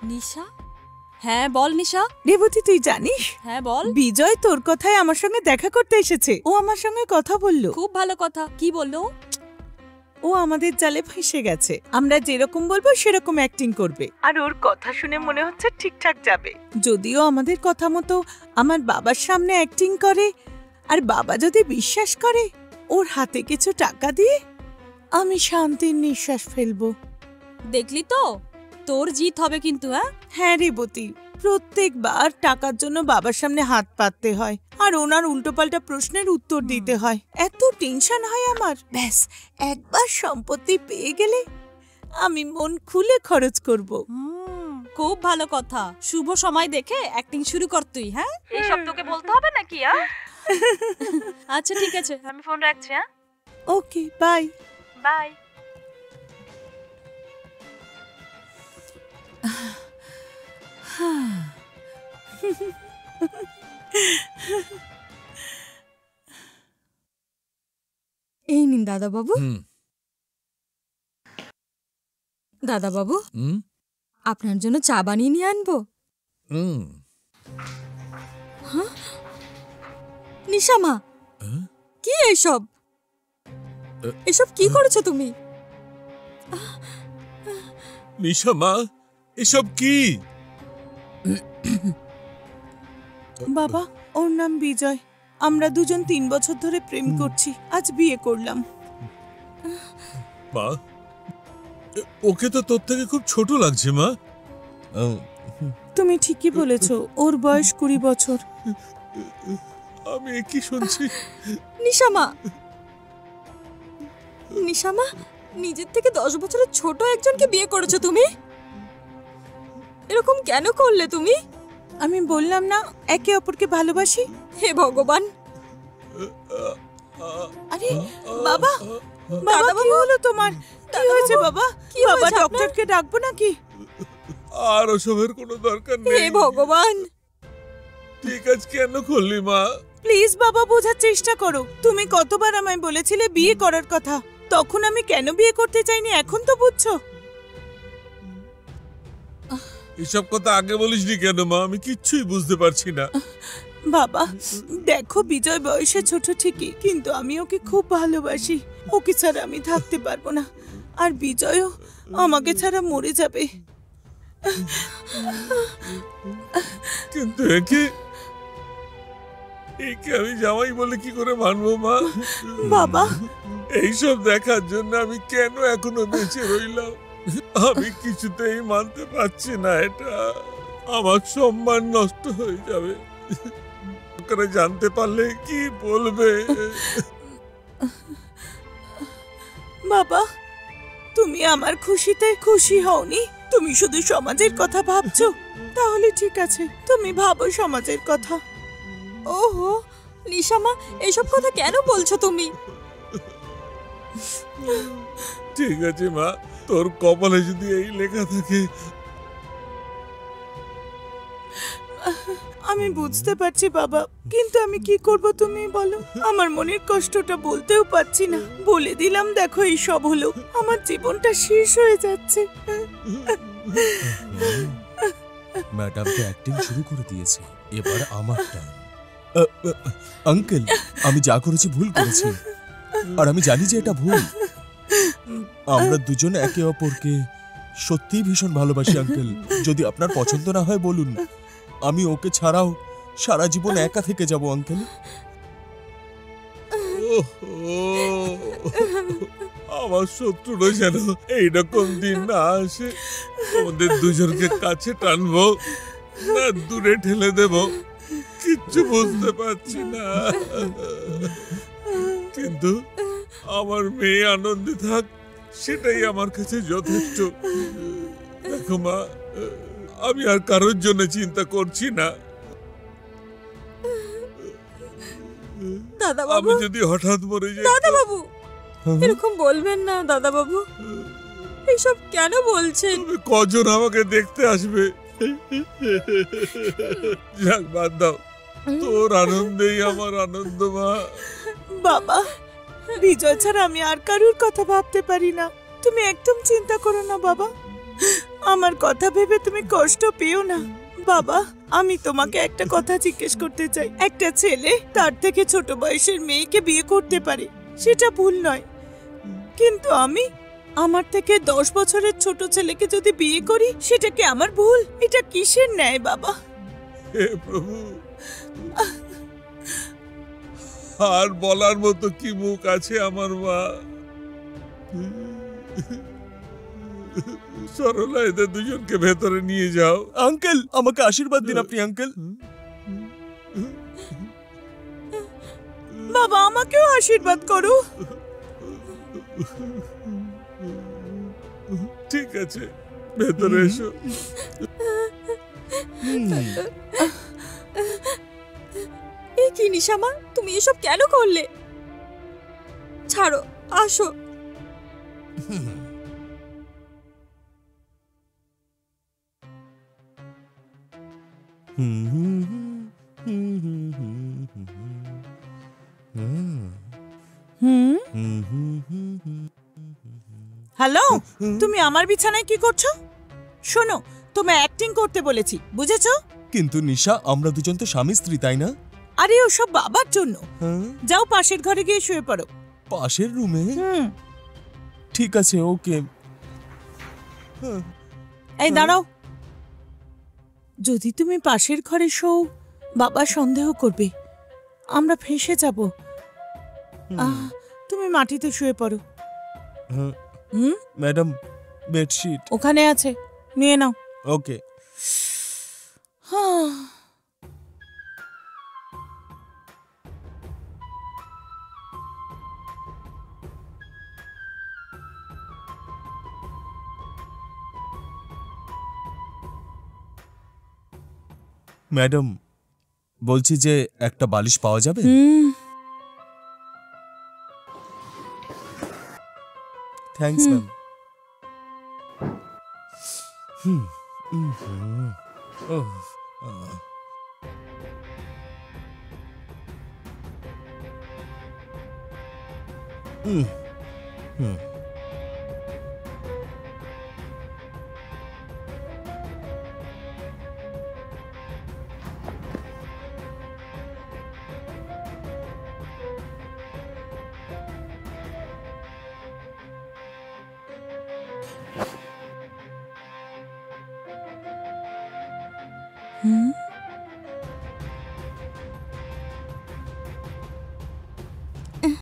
নিশা? হ্যাঁ বল নিশা। রেবতী তুই জানিস? হ্যাঁ বল। বিজয় তোর কথায় আমার সঙ্গে দেখা করতে এসেছে। ও আমার সঙ্গে কথা বলল। খুব ভালো কথা। কি বললো? ও আমাদের জালে ফেঁসে গেছে। আমরা যেরকম বলবো সেরকম অ্যাক্টিং করবে, আর ওর কথা শুনে মনে হচ্ছে ঠিকঠাক যাবে। যদিও আমাদের কথা মতো আমার বাবার সামনে অ্যাক্টিং করে, আর বাবা যদি বিশ্বাস করে ওর হাতে কিছু টাকা দিয়ে আমি শান্তির নিঃশ্বাস ফেলবো। দেখলি তো, তোর জিত হবে কিন্তু। হ্যাঁ রেবতী, প্রত্যেকবার টাকার জন্য বাবার সামনে হাত পাততে হয়, আর ওনার উল্টোপাল্টা প্রশ্নের উত্তর দিতে হয়। এত টেনশন হয় আমার। ব্যাস একবার সম্পত্তি পেয়ে গেলে আমি মন খুলে খরচ করব। খুব ভালো কথা। শুভ সময় দেখে অ্যাক্টিং শুরু কর তুই। হ্যাঁ, এইসব তোকে বলতে হবে নাকি? আচ্ছা ঠিক আছে, আমি ফোন রাখছি। ওকে, বাই বাই। এই নিন দাদা বাবু। দাদা বাবু, আপনার জন্য চা বানিয়ে নিয়ে আনবো? নিশা মা, কি এসব? এসব কি করেছো তুমি? নিশা মা, এসব কি? বাবা, ওর নাম বিজয়। আমরা দুজন 3 বছর ধরে প্রেম করছি, আজ বিয়ে করলাম। মা, ওকে তো তোর থেকে খুব ছোট লাগছে মা। তুমি ঠিকই বলেছো, ওর বয়স 20 বছর। আমি কি শুনছি? নিশামা, নিশামা, নিজের থেকে 10 বছরের ছোট একজনকে বিয়ে করেছো তুমি? এরকম কেন করলে তুমি? আমি বললাম না একে অপরকে ভালোবাসি। হে ভগবান। আরে বাবা, বাবা কি হলো তোমার? কি হয়েছে বাবা? বাবা ডক্টরকে ডাকবো নাকি? আর ওসবের কোনো দরকার নেই। হে ভগবান। ঠিক আছে, কেন করলি মা? প্লিজ বাবা, বোঝার চেষ্টা করো। তুমি কতবার আমায় বলেছিলে বিয়ে করার কথা, তখন আমি কেন বিয়ে করতে চাইনি এখন তো বুঝছো। এসব কথা আগে বলিসনি কেন মা? আমি কিচ্ছুই বুঝতে পারছি না। বাবা দেখো, বিজয় বয়সে ছোট ঠিকই, কিন্তু আমি ওকে খুব ভালোবাসি। ওকে ছাড়া আমি থাকতে পারবো না, আর বিজয়ও আমাকে ছাড়া মরে যাবে। কিন্তু একে আমি জামাই বলে কি করে মানবো মা? বাবা, এইসব দেখার জন্য আমি কেন এখনো বেঁচে রইলাম? আমি কিছুতেই মানতে পারছি না এটা। আমার সম্মান নষ্ট হয়ে যাবে। জানতে পারলে কি বলবে? বাবা, তুমি আমার খুশিতে খুশি হওনি, তুমি শুধু সমাজের কথা ভাবছো। তাহলে ঠিক আছে, তুমি ভাবো সমাজের কথা। ওহো নিশামা, এইসব কথা কেন বলছো তুমি? ঠিক আছে মা, তোর কপালে যদি এই লেখা থাকে। আমি বুঝতে পারছি বাবা, কিন্তু আমি কি করব তুমি বলো। আমার মনের কষ্টটা বলতেও পারছি না। বলে দিলাম দেখো এই সব হলো, আমার জীবনটা শেষ হয়ে যাচ্ছে। ম্যাডাম তো অ্যাক্টিং শুরু করে দিয়েছে, এবার আমার টার্ন। আঙ্কেল, আমি যা করেছি ভুল করেছি, আর আমি জানি যে এটা ভুল। আমরা দুজন একে অপরকে সত্যিই ভীষণ ভালোবাসি আঙ্কেল। যদি আপনার পছন্দ না হয় বলুন, আমি ওকে ছাড়াও সারা জীবন একা থেকে যাব আঙ্কেল। আমার শত্রুরা যেন এইরকম দিন না আসে। আমাদের দুজনকে কাছে টানবো না দূরে ঠেলে দেব, কিচ্ছু বুঝতে পারছি না। কিন্তু আমার মেয়ে আনন্দে থাক, সেটাই আমার কাছে যথেষ্ট। দেখো মা, আমি আর কারোর জন্য চিন্তা করছি না। দাদা বাবু, আমি যদি হঠাৎ মরে যাই। দাদা বাবু, এরকম বলবেন না দাদা বাবু। এইসব কেন বলছেন? কজন আমাকে দেখতে আসবে? যাক, বাদ দাও, তোর আনন্দেই আমার আনন্দ মা। বাবা, বিজয় ছাড়া আমি আর কারোর কথা ভাবতে পারি না। তুমি একদম চিন্তা করো না বাবা, আমার কথা ভেবে তুমি কষ্ট পেও না। বাবা, আমি তোমাকে একটা কথা জিজ্ঞেস করতে চাই। একটা ছেলে তার থেকে ছোট বয়সের মেয়েকে বিয়ে করতে পারে, সেটা ভুল নয়, কিন্তু আমি আমার থেকে 10 বছরের ছোট ছেলেকে যদি বিয়ে করি, সেটা কি আমার ভুল? এটা কিসের ন্যায় বাবা? হে প্রভু, আর বলার মতো কি মুখ আছে আমার মা? সরলা, এদের দুজনকে ভেতরে নিয়ে যাও। আঙ্কেল, আমাকে আশীর্বাদ দিন আপনি আঙ্কেল। বাবা, আমাকেও আশীর্বাদ করো। ঠিক আছে, ভেতরে এসো। এ কি নিশামা, তুমি এসব কেন করলে? ছাড়ো, আসো। হ্যালো, তুমি আমার বিছানায় কি করছো? শোনো, তোমায় অ্যাক্টিং করতে বলেছি, বুঝেছো? কিন্তু নিশা, আমরা দুজন তো স্বামী স্ত্রী, তাই না? আরে ওসব বাবার জন্য। যাও পাশের ঘরে গিয়ে শুয়ে পড়ো। পাশের রুমে? ঠিক আছে, ওকে। এই দাঁড়াও, যদি তুমি পাশের ঘরে শোও, বাবা সন্দেহ করবে, আমরা ফেঁসে যাব। তুমি মাটিতে শুয়ে পড়ো। ম্যাডাম, বেডশিট ওখানে আছে, নিয়ে নাও। ওকে। ম্যাডাম, বলছি যে একটা বালিশ পাওয়া যাবে? Thanks ma'am. হুম